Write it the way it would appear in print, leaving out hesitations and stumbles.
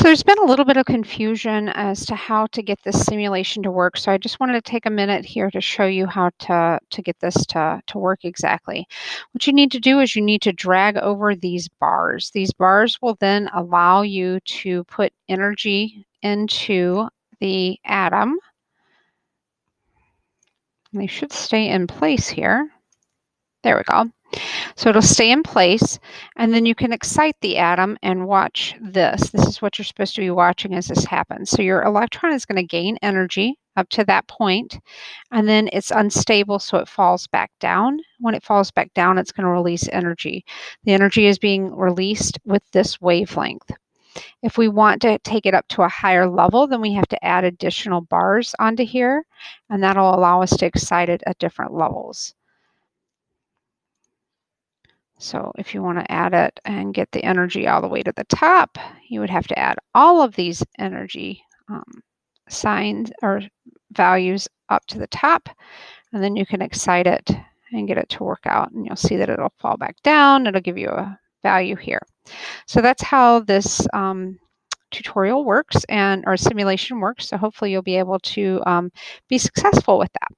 So there's been a little bit of confusion as to how to get this simulation to work. So I just wanted to take a minute here to show you how to get this to work exactly. What you need to do is you need to drag over these bars. These bars will then allow you to put energy into the atom. They should stay in place here. There we go. So it'll stay in place, and then you can excite the atom and watch this. This is what you're supposed to be watching as this happens. So your electron is going to gain energy up to that point, and then it's unstable, so it falls back down. When it falls back down, it's going to release energy. The energy is being released with this wavelength. If we want to take it up to a higher level, then we have to add additional bars onto here, and that'll allow us to excite it at different levels. So if you want to add it and get the energy all the way to the top, you would have to add all of these energy signs or values up to the top, and then you can excite it and get it to work out, and you'll see that it'll fall back down. It'll give you a value here. So that's how this tutorial works, or simulation works. So hopefully you'll be able to be successful with that.